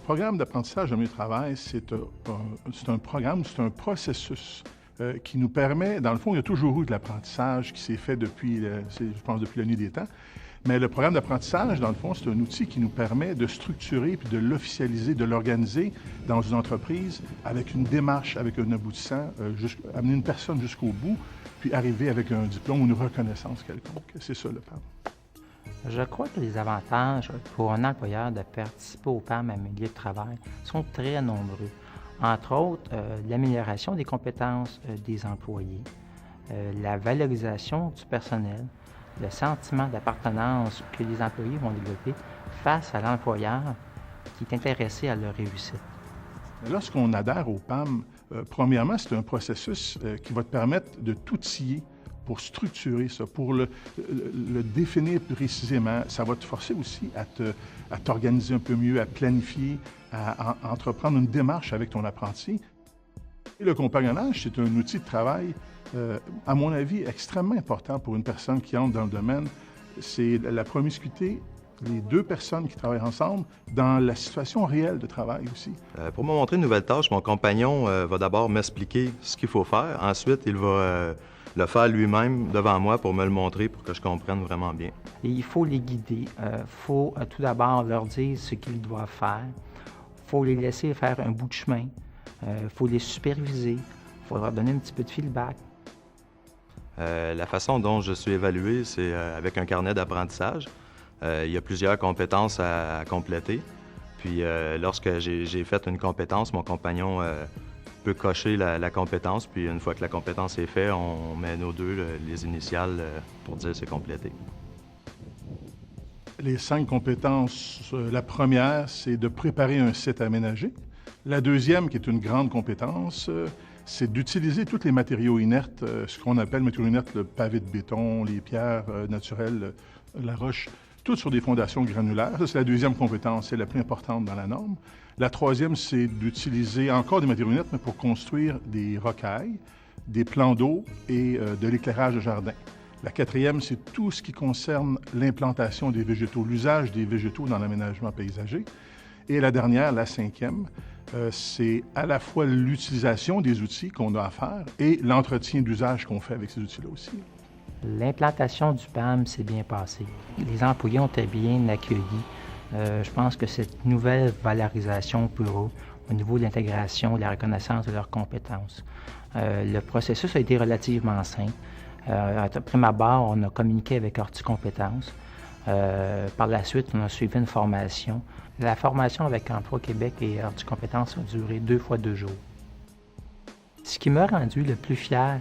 programme d'apprentissage en milieu de travail, c'est un programme, c'est un processus qui nous permet, dans le fond, il y a toujours eu de l'apprentissage qui s'est fait depuis, je pense, depuis la nuit des temps. Mais le programme d'apprentissage, dans le fond, c'est un outil qui nous permet de structurer puis de l'officialiser, de l'organiser dans une entreprise avec une démarche, avec un aboutissant, amener une personne jusqu'au bout, puis arriver avec un diplôme ou une reconnaissance quelconque. C'est ça, le PAM. Je crois que les avantages pour un employeur de participer au PAM à milieu de travail sont très nombreux. Entre autres, l'amélioration des compétences des employés, la valorisation du personnel, le sentiment d'appartenance que les employés vont développer face à l'employeur qui est intéressé à leur réussite. Lorsqu'on adhère au PAM, premièrement, c'est un processus qui va te permettre de tout scier pour structurer ça, pour le définir précisément. Ça va te forcer aussi à t'organiser un peu mieux, à planifier, à entreprendre une démarche avec ton apprenti. Et le compagnonnage, c'est un outil de travail, à mon avis, extrêmement important pour une personne qui entre dans le domaine. C'est la promiscuité, les deux personnes qui travaillent ensemble dans la situation réelle de travail aussi. Pour me montrer une nouvelle tâche, mon compagnon va d'abord m'expliquer ce qu'il faut faire. Ensuite, il va le faire lui-même devant moi pour me le montrer pour que je comprenne vraiment bien. Et il faut les guider. Il faut tout d'abord leur dire ce qu'ils doivent faire. Il faut les laisser faire un bout de chemin. Il faut les superviser. Il faut leur donner un petit peu de feedback. La façon dont je suis évalué, c'est avec un carnet d'apprentissage. Il y a plusieurs compétences à compléter. Puis lorsque j'ai fait une compétence, mon compagnon peut cocher la compétence. Puis une fois que la compétence est faite, on met nos deux les initiales pour dire c'est complété. Les 5 compétences, la première, c'est de préparer un site aménagé. La deuxième, qui est une grande compétence, c'est d'utiliser tous les matériaux inertes, ce qu'on appelle matériaux inertes, le pavé de béton, les pierres naturelles, la roche, toutes sur des fondations granulaires. Ça, c'est la deuxième compétence, c'est la plus importante dans la norme. La troisième, c'est d'utiliser encore des matériaux inertes, mais pour construire des rocailles, des plans d'eau et de l'éclairage de jardin. La quatrième, c'est tout ce qui concerne l'implantation des végétaux, l'usage des végétaux dans l'aménagement paysager. Et la dernière, la cinquième, c'est à la fois l'utilisation des outils qu'on a à faire et l'entretien d'usage qu'on fait avec ces outils-là aussi. L'implantation du PAM s'est bien passée. Les employés ont été bien accueillis. Je pense que cette nouvelle valorisation pour eux, au niveau de l'intégration et de la reconnaissance de leurs compétences. Le processus a été relativement simple. Après ma barre, on a communiqué avec Horticompétences. Par la suite, on a suivi une formation. La formation avec Emploi Québec et Horticompétences a duré 2 fois 2 jours. Ce qui m'a rendu le plus fier,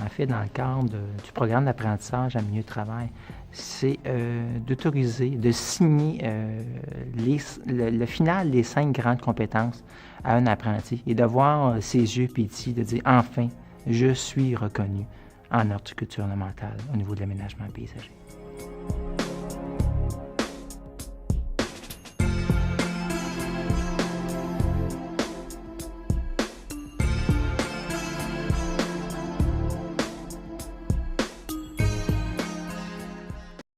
en fait, dans le cadre du programme d'apprentissage en milieu de travail, c'est d'autoriser, de signer le final des 5 grandes compétences à un apprenti et de voir ses yeux pétiller, de dire « Enfin, je suis reconnu en horticulture ornementale au niveau de l'aménagement paysager ».